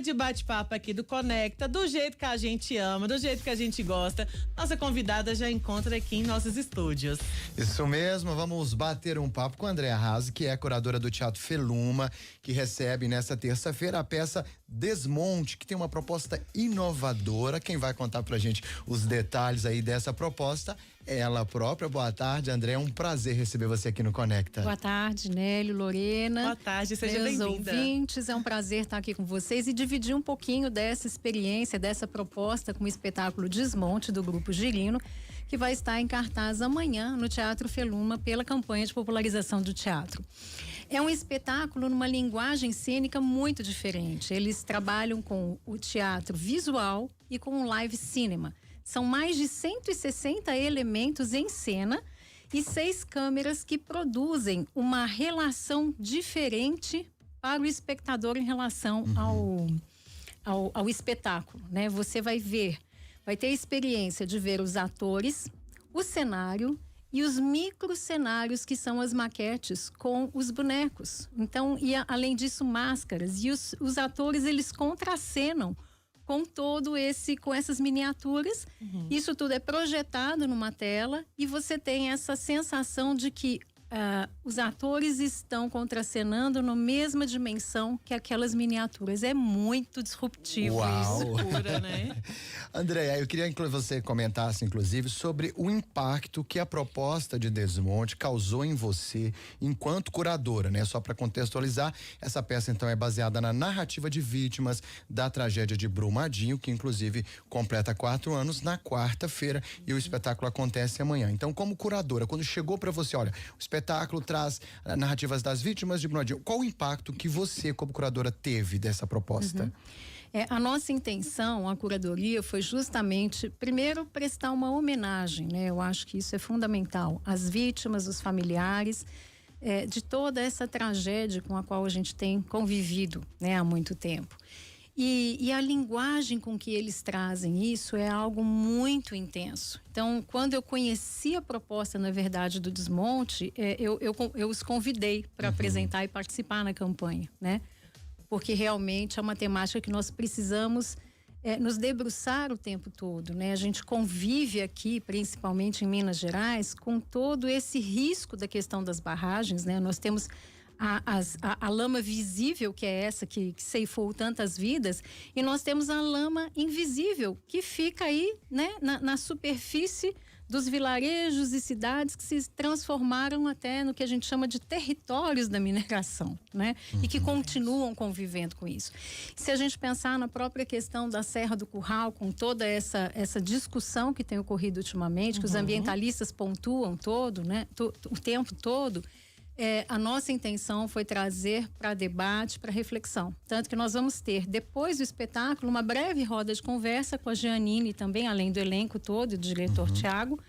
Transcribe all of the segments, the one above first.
de bate-papo aqui do Conecta, do jeito que a gente ama, do jeito que a gente gosta. Nossa convidada já encontra aqui em nossos estúdios. Isso mesmo, vamos bater um papo com a Andréa Razzi, que é curadora do Teatro Feluma, que recebe nessa terça-feira a peça Desmonte, que tem uma proposta inovadora. Quem vai contar pra gente os detalhes aí dessa proposta é ela própria. Boa tarde, Andréa, é um prazer receber você aqui no Conecta. Boa tarde, Nélio, Lorena. Boa tarde, seja bem-vinda. Ouvintes, é um prazer estar aqui com vocês e dividir um pouquinho dessa experiência, dessa proposta com o espetáculo Desmonte do Grupo Girino, que vai estar em cartaz amanhã no Teatro Feluma pela campanha de popularização do teatro. É um espetáculo numa linguagem cênica muito diferente. Eles trabalham com o teatro visual e com o live cinema. São mais de 160 elementos em cena e 6 câmeras que produzem uma relação diferente para o espectador em relação ao espetáculo, né? Você vai ter a experiência de ver os atores, o cenário e os microcenários, que são as maquetes com os bonecos. Então, além disso, máscaras. E os atores, eles contracenam com essas miniaturas. Isso tudo é projetado numa tela e você tem essa sensação de que os atores estão contracenando na mesma dimensão que aquelas miniaturas. É muito disruptivo. Uau. Isso. Pura, né? Andréa, eu queria que você comentasse, inclusive, sobre o impacto que a proposta de Desmonte causou em você enquanto curadora, né? Só para contextualizar, essa peça então é baseada na narrativa de vítimas da tragédia de Brumadinho, que inclusive completa 4 anos na quarta-feira, e o espetáculo acontece amanhã. Então, como curadora, quando chegou para você, olha, o espetáculo traz narrativas das vítimas de Brumadinho, qual o impacto que você, como curadora, teve dessa proposta? A nossa intenção, a curadoria, foi justamente, primeiro, prestar uma homenagem, né? Eu acho que isso é fundamental às vítimas, os familiares, de toda essa tragédia com a qual a gente tem convivido, né, há muito tempo. E a linguagem com que eles trazem isso é algo muito intenso. Então, quando eu conheci a proposta, na verdade, do Desmonte, eu os convidei para apresentar e participar na campanha, né? Porque realmente é uma temática que nós precisamos nos debruçar o tempo todo, né? A gente convive aqui, principalmente em Minas Gerais, com todo esse risco da questão das barragens, né? Nós temos a lama visível, que é essa que ceifou tantas vidas, e nós temos a lama invisível, que fica aí, né, na superfície dos vilarejos e cidades que se transformaram até no que a gente chama de territórios da mineração, né? E que continuam convivendo com isso. Se a gente pensar na própria questão da Serra do Curral, com toda essa discussão que tem ocorrido ultimamente, que os ambientalistas pontuam o tempo todo, a nossa intenção foi trazer para debate, para reflexão. Tanto que nós vamos ter, depois do espetáculo, uma breve roda de conversa com a Jeanine também, além do elenco todo, do diretor Tiago,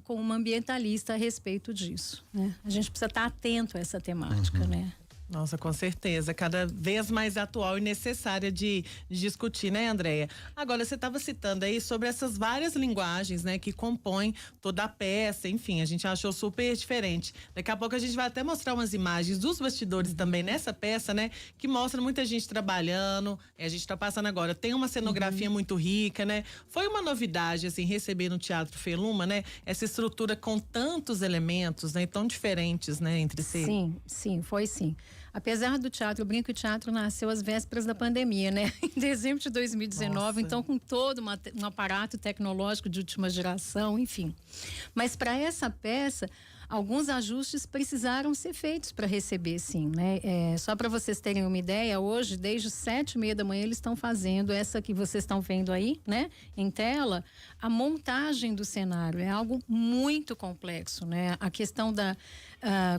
com uma ambientalista a respeito disso, né? A gente precisa estar atento a essa temática, né? Nossa, com certeza, cada vez mais atual e necessária de discutir, né, Andréa? Agora, você estava citando aí sobre essas várias linguagens, né, que compõem toda a peça, enfim, a gente achou super diferente. Daqui a pouco a gente vai até mostrar umas imagens dos bastidores também nessa peça, né, que mostra muita gente trabalhando, a gente está passando agora, tem uma cenografia muito rica, né? Foi uma novidade, assim, receber no Teatro Feluma, né, essa estrutura com tantos elementos, né, tão diferentes, né, entre si. Sim, foi sim. Apesar do teatro, eu brinco que o teatro nasceu às vésperas da pandemia, né? Em dezembro de 2019, Nossa. Então com todo um aparato tecnológico de última geração, enfim. Mas para essa peça, alguns ajustes precisaram ser feitos para receber, sim, né? Só para vocês terem uma ideia, hoje, desde 7h30 da manhã, eles estão fazendo essa que vocês estão vendo aí, né? Em tela, a montagem do cenário é algo muito complexo, né? A questão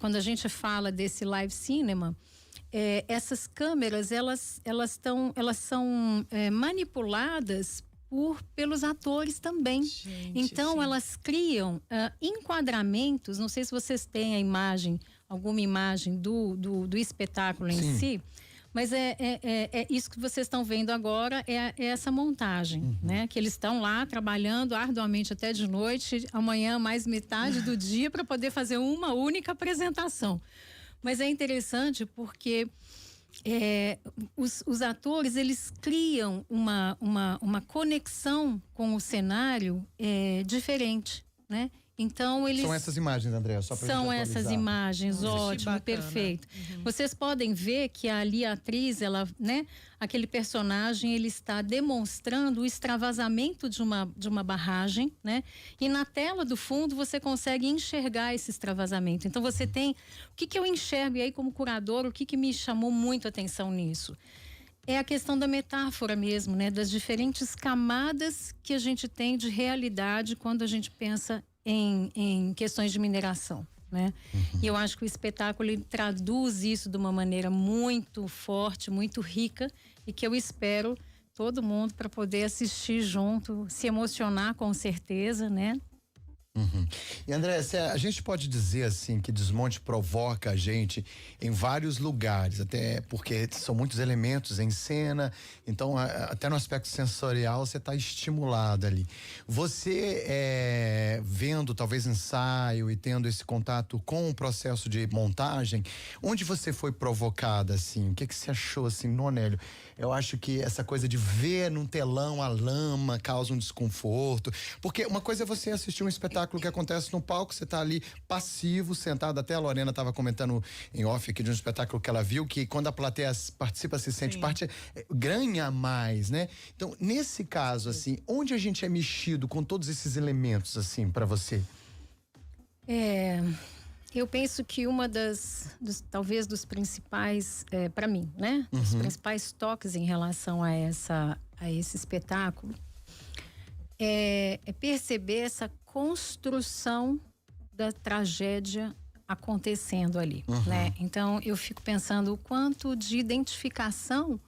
quando a gente fala desse live cinema, essas câmeras, elas são manipuladas pelos atores também. Então, elas criam enquadramentos. Não sei se vocês têm alguma imagem do espetáculo em si, mas é isso que vocês estão vendo agora, é essa montagem, né? Que eles estão lá trabalhando arduamente até de noite, amanhã mais metade do dia, para poder fazer uma única apresentação. Mas é interessante porque os atores, eles criam uma conexão com o cenário diferente, né? Então, eles... São essas imagens, Andréa, só pra São gente essas atualizar. imagens, ótimo, bacana. perfeito. Vocês podem ver que ali a atriz, ela, né, aquele personagem, ele está demonstrando o extravasamento de uma barragem, né? E na tela do fundo você consegue enxergar esse extravasamento. Então você tem, o que eu enxergo e aí como curador, o que me chamou muito a atenção nisso? É a questão da metáfora mesmo, né? Das diferentes camadas que a gente tem de realidade quando a gente pensa em questões de mineração, né? E eu acho que o espetáculo ele traduz isso de uma maneira muito forte, muito rica e que eu espero todo mundo para poder assistir junto, se emocionar com certeza, né? E André, a gente pode dizer assim que Desmonte provoca a gente em vários lugares, até porque são muitos elementos em cena, então até no aspecto sensorial você está estimulado ali. Você vendo talvez ensaio e tendo esse contato com o processo de montagem, onde você foi provocada assim? O que você achou assim, Nonélio? Eu acho que essa coisa de ver num telão a lama causa um desconforto, porque uma coisa é você assistir um espetáculo que acontece no palco, você tá ali passivo, sentado, até a Lorena estava comentando em off aqui de um espetáculo que ela viu, que quando a plateia participa, se sente parte, ganha mais, né? Então, nesse caso, assim, onde a gente é mexido com todos esses elementos, assim, para você? Eu penso que talvez dos principais, para mim, né? Dos principais toques em relação a esse espetáculo é perceber essa construção da tragédia acontecendo ali, né? Então, eu fico pensando o quanto de identificação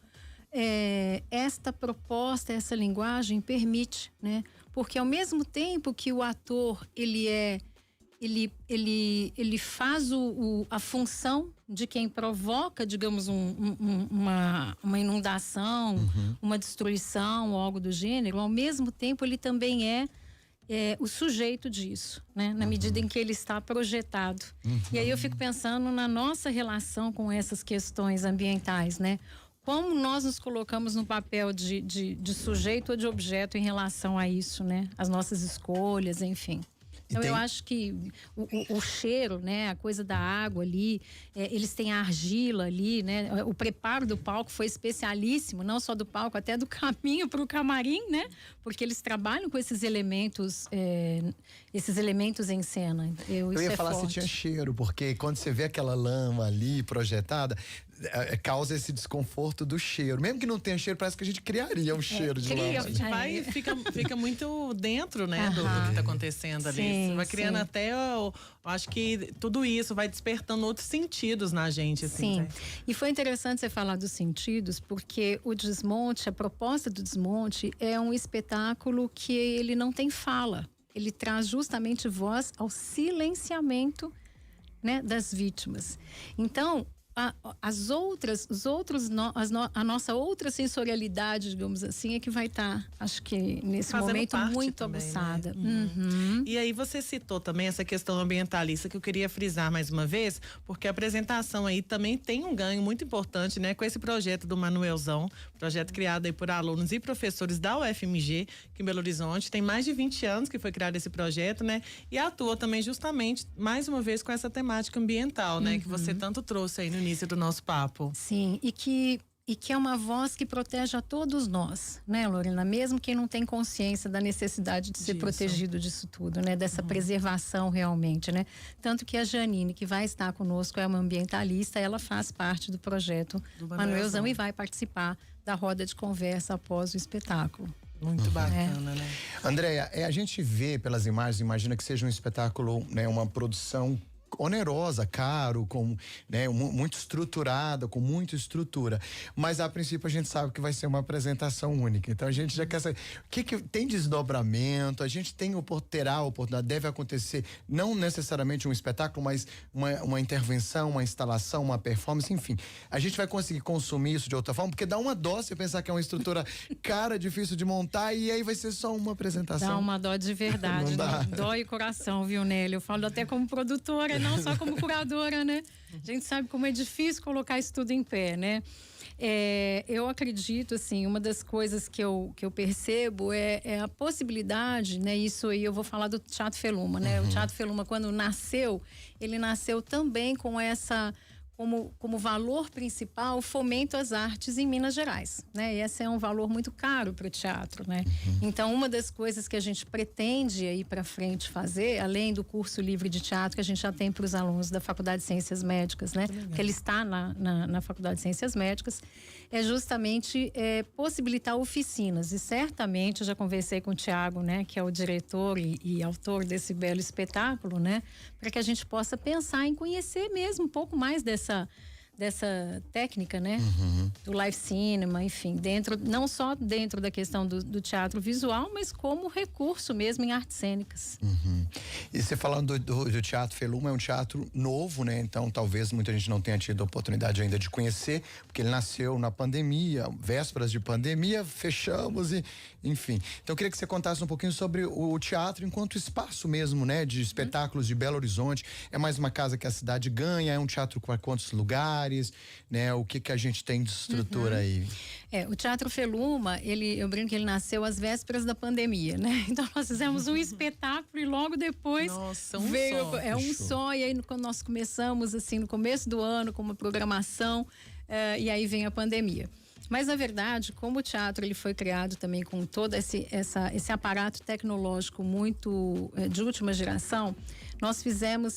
esta proposta, essa linguagem permite, né? Porque ao mesmo tempo que o ator, ele faz a função de quem provoca, digamos, uma inundação, uma destruição, algo do gênero, ao mesmo tempo ele também é o sujeito disso, né? Na medida em que ele está projetado. E aí eu fico pensando na nossa relação com essas questões ambientais, né? Como nós nos colocamos no papel de sujeito ou de objeto em relação a isso, né? As nossas escolhas, enfim. Então eu acho que o cheiro, né, a coisa da água ali, eles têm a argila ali, né? O preparo do palco foi especialíssimo, não só do palco, até do caminho para o camarim, né? Porque eles trabalham com esses elementos em cena. Eu ia falar se tinha cheiro, porque quando você vê aquela lama ali projetada, causa esse desconforto do cheiro. Mesmo que não tenha cheiro, parece que a gente criaria um cheiro de lama. A gente vai e fica muito dentro, né, do que está acontecendo ali. Sim, você vai criando até, eu acho que tudo isso vai despertando outros sentidos na gente. Assim, sim, né? E foi interessante você falar dos sentidos, porque o Desmonte, a proposta do Desmonte é um espetáculo que ele não tem fala. Ele traz justamente voz ao silenciamento, né, das vítimas. Então, a nossa outra sensorialidade, digamos assim, é que vai estar, acho que nesse fazendo momento, muito também, aguçada. né? E aí você citou também essa questão ambientalista que eu queria frisar mais uma vez, porque a apresentação aí também tem um ganho muito importante, né? Com esse projeto do Manuelzão, projeto criado aí por alunos e professores da UFMG, que em Belo Horizonte, tem mais de 20 anos que foi criado esse projeto, né? E atua também justamente, mais uma vez, com essa temática ambiental, né? Que você tanto trouxe aí no início do nosso papo. Sim, e que é uma voz que protege a todos nós, né, Lorena? Mesmo quem não tem consciência da necessidade de ser protegido disso tudo, né? Dessa preservação realmente, né? Tanto que a Janine, que vai estar conosco, é uma ambientalista, ela faz parte do projeto do Manuelzão e vai participar da roda de conversa após o espetáculo. Muito bacana, né? Andréa, a gente vê pelas imagens, imagina que seja um espetáculo, né? Uma produção onerosa, caro, com, né, muito estruturada, com muita estrutura. Mas a princípio a gente sabe que vai ser uma apresentação única. Então a gente já quer saber o que tem desdobramento, a gente terá a oportunidade, deve acontecer, não necessariamente um espetáculo, mas uma intervenção, uma instalação, uma performance, enfim. A gente vai conseguir consumir isso de outra forma, porque dá uma dó você pensar que é uma estrutura cara, difícil de montar, e aí vai ser só uma apresentação. Dá uma dó de verdade, né? Dói o coração, viu, Nélio? Eu falo até como produtora, né? não só como curadora, né? A gente sabe como é difícil colocar isso tudo em pé, né? Eu acredito, assim, uma das coisas que eu percebo é a possibilidade, né? Isso aí eu vou falar do Teatro Feluma, né? O Teatro Feluma, quando nasceu, ele nasceu também com essa... Como valor principal, fomento às artes em Minas Gerais, né? E esse é um valor muito caro para o teatro, né? Então, uma das coisas que a gente pretende aí para frente fazer, além do curso livre de teatro que a gente já tem para os alunos da Faculdade de Ciências Médicas, né? Que ele está na Faculdade de Ciências Médicas, é justamente possibilitar oficinas. E certamente, eu já conversei com o Tiago, né? Que é o diretor e autor desse belo espetáculo, né? Para que a gente possa pensar em conhecer mesmo um pouco mais dessa técnica, né? Do live cinema, enfim, não só dentro da questão do teatro visual, mas como recurso mesmo em artes cênicas. E você falando do Teatro Feluma, é um teatro novo, né? Então talvez muita gente não tenha tido a oportunidade ainda de conhecer, porque ele nasceu na pandemia, vésperas de pandemia, fechamos e enfim. Então eu queria que você contasse um pouquinho sobre o teatro enquanto espaço mesmo, né? De espetáculos de Belo Horizonte. É mais uma casa que a cidade ganha? É um teatro para quantos lugares? Né? O que a gente tem de estrutura aí? O Teatro Feluma, eu brinco que ele nasceu às vésperas da pandemia, né? Então nós fizemos um espetáculo e logo depois veio um só. E aí quando nós começamos assim no começo do ano com uma programação e aí vem a pandemia. Mas, na verdade, como o teatro ele foi criado também com todo esse aparato tecnológico muito de última geração,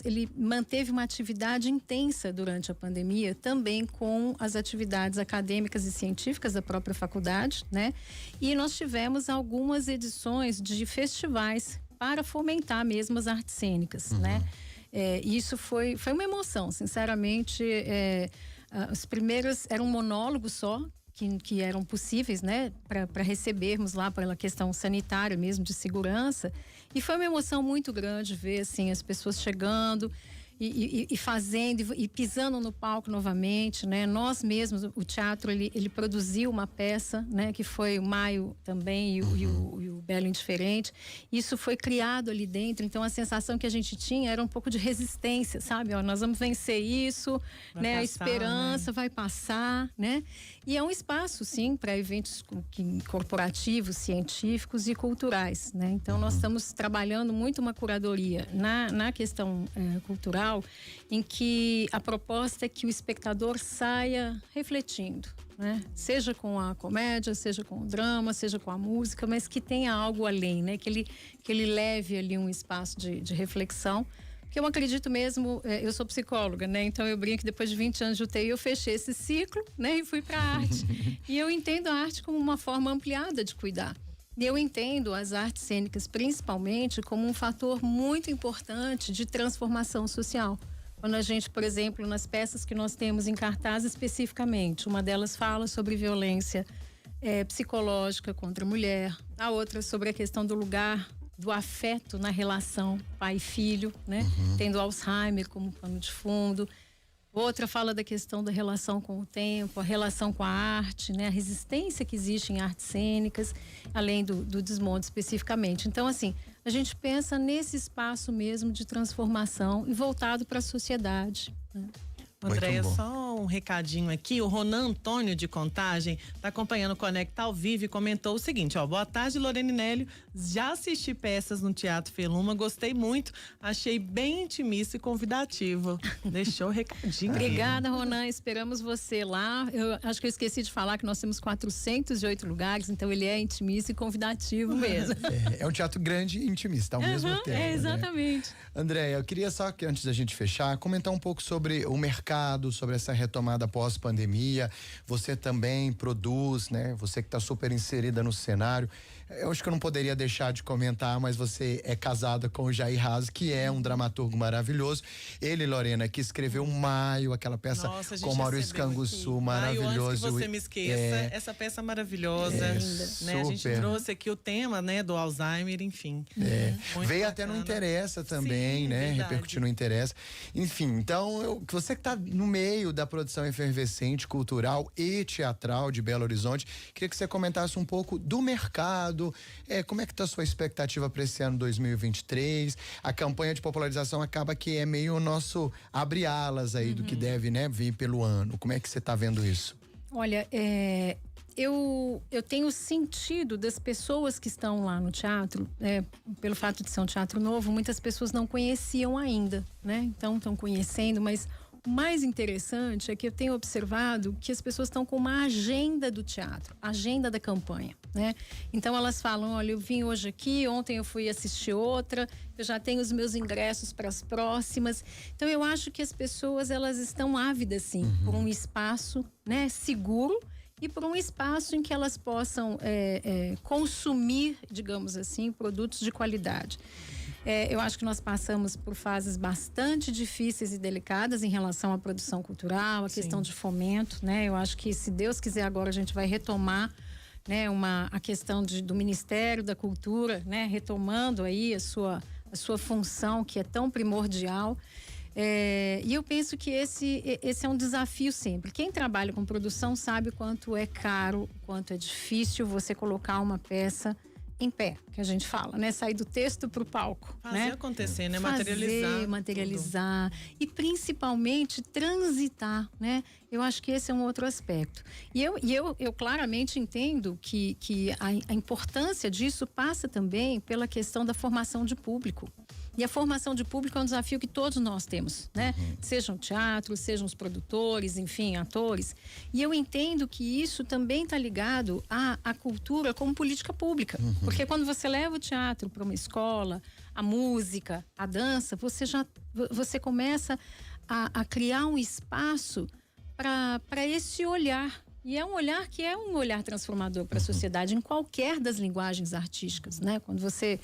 ele manteve uma atividade intensa durante a pandemia, também com as atividades acadêmicas e científicas da própria faculdade, né? E nós tivemos algumas edições de festivais para fomentar mesmo as artes cênicas, né? Isso foi uma emoção, sinceramente. Os primeiros eram um monólogo só, que eram possíveis, né, para recebermos lá pela questão sanitária mesmo, de segurança. E foi uma emoção muito grande ver, assim, as pessoas chegando e fazendo e pisando no palco novamente, né? Nós mesmos, o teatro, ele produziu uma peça, né? Que foi o Maio também e o Belo Indiferente. Isso foi criado ali dentro, então a sensação que a gente tinha era um pouco de resistência, sabe? Nós vamos vencer isso, né? A esperança vai passar, né? E é um espaço, sim, para eventos corporativos, científicos e culturais, né? Então nós estamos trabalhando muito uma curadoria na questão cultural, em que a proposta é que o espectador saia refletindo, né? Seja com a comédia, seja com o drama, seja com a música, mas que tenha algo além, né? Que ele leve ali um espaço de reflexão. Porque eu acredito mesmo, eu sou psicóloga, né? Então eu brinco que depois de 20 anos de UTI eu fechei esse ciclo, né? E fui para a arte. E eu entendo a arte como uma forma ampliada de cuidar. E eu entendo as artes cênicas, principalmente, como um fator muito importante de transformação social. Quando a gente, por exemplo, nas peças que nós temos em cartaz especificamente, uma delas fala sobre violência psicológica contra a mulher, a outra sobre a questão do lugar do afeto na relação pai e filho, né? Tendo Alzheimer como pano de fundo. Outra fala da questão da relação com o tempo, a relação com a arte, né? A resistência que existe em artes cênicas, além do desmonte especificamente. Então, assim, a gente pensa nesse espaço mesmo de transformação e voltado para a sociedade, né? Andréia, só um recadinho aqui, o Ronan Antônio de Contagem tá acompanhando o Conecta ao vivo e comentou o seguinte, boa tarde, Lorene Nélio, já assisti peças no Teatro Feluma, gostei muito, achei bem intimista e convidativo. Deixou o recadinho. Obrigada, Ronan, esperamos você lá. Eu acho que eu esqueci de falar que nós temos 408 lugares, então ele é intimista e convidativo mesmo. É um teatro grande e intimista ao mesmo tempo. Exatamente. Né? Andréia, eu queria só que antes da gente fechar, comentar um pouco sobre o mercado, sobre essa retomada pós-pandemia. Você também produz, né? Você que está super inserida no cenário. Eu acho que eu não poderia deixar de comentar, mas você é casada com o Jair Haas, que é um dramaturgo maravilhoso. Ele, Lorena, que escreveu Maio, aquela peça com Maurício Canguçu, maravilhoso. Maio, antes que você me esqueça, essa peça maravilhosa. Né? A gente trouxe aqui o tema, né, do Alzheimer, enfim. Veio até no Interessa também, sim, né? Repercutir no Interessa. Enfim, então, você que está no meio da produção efervescente, cultural e teatral de Belo Horizonte, queria que você comentasse um pouco do mercado, passado. Como é que tá a sua expectativa para esse ano 2023? A campanha de popularização acaba que é meio o nosso abre alas aí do que deve, né, vir pelo ano. Como é que você tá vendo isso? Olha, eu tenho sentido das pessoas que estão lá no teatro, pelo fato de ser um teatro novo, muitas pessoas não conheciam ainda, né? Então estão conhecendo, mas o mais interessante é que eu tenho observado que as pessoas estão com uma agenda do teatro, agenda da campanha, né? Então elas falam, olha, eu vim hoje aqui, ontem eu fui assistir outra, eu já tenho os meus ingressos para as próximas. Então eu acho que as pessoas, elas estão ávidas, sim, por um espaço, né, seguro e por um espaço em que elas possam consumir, digamos assim, produtos de qualidade. Eu acho que nós passamos por fases bastante difíceis e delicadas em relação à produção cultural, a questão de fomento, né? Eu acho que, se Deus quiser, agora a gente vai retomar, né, a questão do Ministério da Cultura, né, retomando aí a sua função, que é tão primordial. E eu penso que esse é um desafio sempre. Quem trabalha com produção sabe o quanto é caro, quanto é difícil você colocar uma peça em pé, que a gente fala, né? Sair do texto para o palco. Fazer né? acontecer, né? Materializar e principalmente transitar, né? Eu acho que esse é um outro aspecto. E eu claramente entendo que a importância disso passa também pela questão da formação de público. E a formação de público é um desafio que todos nós temos, né? Sejam teatros, sejam os produtores, enfim, atores. E eu entendo que isso também está ligado à cultura como política pública. Porque quando você leva o teatro para uma escola, a música, a dança, você começa a criar um espaço para esse olhar. E é um olhar que é um olhar transformador para a sociedade em qualquer das linguagens artísticas, né? Quando você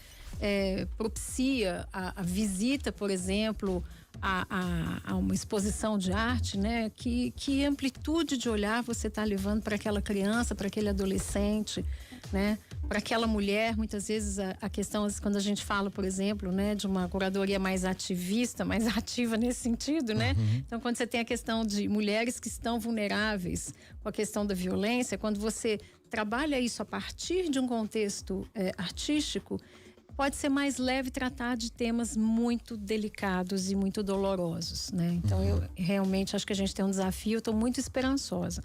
propicia a visita, por exemplo, a uma exposição de arte, né? Que amplitude de olhar você está levando para aquela criança, para aquele adolescente, né? Para aquela mulher. Muitas vezes a questão, quando a gente fala, por exemplo, né, de uma curadoria mais ativista, mais ativa nesse sentido, né? Então, quando você tem a questão de mulheres que estão vulneráveis com a questão da violência, quando você trabalha isso a partir de um contexto artístico, pode ser mais leve tratar de temas muito delicados e muito dolorosos, né? Então, eu realmente acho que a gente tem um desafio, eu estou muito esperançosa.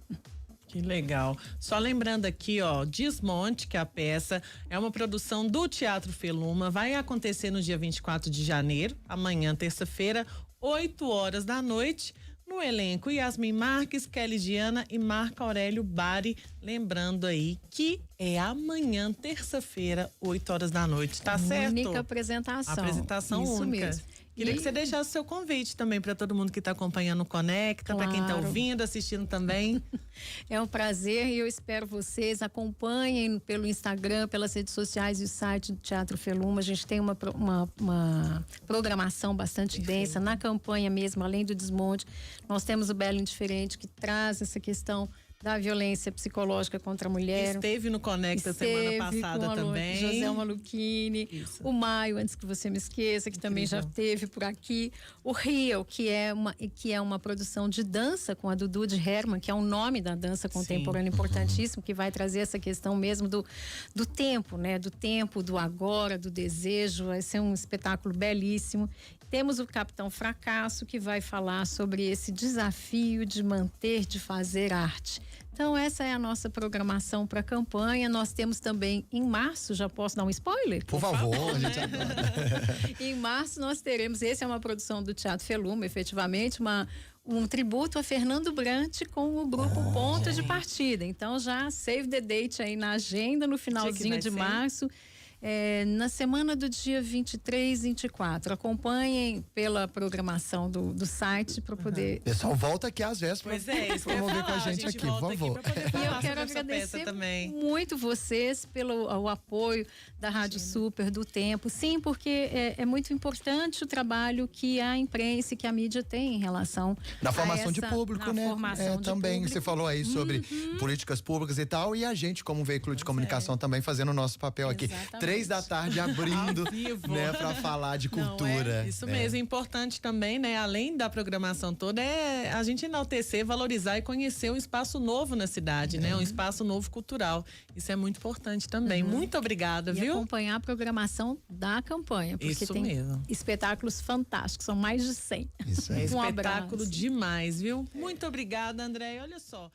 Que legal. Só lembrando aqui, ó, Desmonte, que é a peça, é uma produção do Teatro Feluma, vai acontecer no dia 24 de janeiro, amanhã, terça-feira, 8 da noite. No elenco, Yasmin Marques, Kelly Diana e Marco Aurélio Bari. Lembrando aí que é amanhã, terça-feira, 8 da noite, tá certo? Única apresentação. Apresentação Isso única. mesmo. Queria que você deixasse o seu convite também para todo mundo que está acompanhando o Conecta, para quem está ouvindo, assistindo também. É um prazer e eu espero vocês. Acompanhem pelo Instagram, pelas redes sociais e o site do Teatro Feluma. A gente tem uma programação bastante densa na campanha mesmo, além do Desmonte. Nós temos o Belo Indiferente, que traz essa questão da violência psicológica contra a mulher. Esteve no Conecta semana passada também. José Maluchini. O Maio, antes que você me esqueça, que também já esteve por aqui. O Rio, que é uma produção de dança com a Dudu de Herman, que é o nome da dança contemporânea importantíssimo, que vai trazer essa questão mesmo do tempo, né? Do tempo, do agora, do desejo. Vai ser um espetáculo belíssimo. Temos o Capitão Fracasso, que vai falar sobre esse desafio de manter, de fazer arte. Então, essa é a nossa programação para a campanha. Nós temos também em março, já posso dar um spoiler? Por favor, a gente adora. Em março nós teremos, essa é uma produção do Teatro Feluma, efetivamente, um tributo a Fernando Brant com o grupo Ponto de Partida. Então, já save the date aí na agenda, no finalzinho de março. Na semana do dia 23, 24. Acompanhem pela programação do site para poder. Pessoal, volta aqui às vésperas. Pois é, isso pra promover com a gente aqui, por favor. E eu quero agradecer muito vocês pelo apoio da Rádio Super, do Tempo. Sim, porque é muito importante o trabalho que a imprensa e que a mídia tem em relação na formação de público, né? Também público. Você falou aí sobre políticas públicas e tal, e a gente, como veículo de comunicação, também fazendo o nosso papel aqui. 3 da tarde abrindo, Ao vivo. né, para falar de cultura. Isso né? mesmo, importante também, né? Além da programação toda, é a gente enaltecer, valorizar e conhecer um espaço novo na cidade, né? Um espaço novo cultural. Isso é muito importante também. Muito obrigada, E viu? acompanhar a programação da campanha, porque Isso tem mesmo. espetáculos fantásticos, são mais de 100. Isso É aí. espetáculo abraço. demais, viu? Muito obrigada, André. Olha só.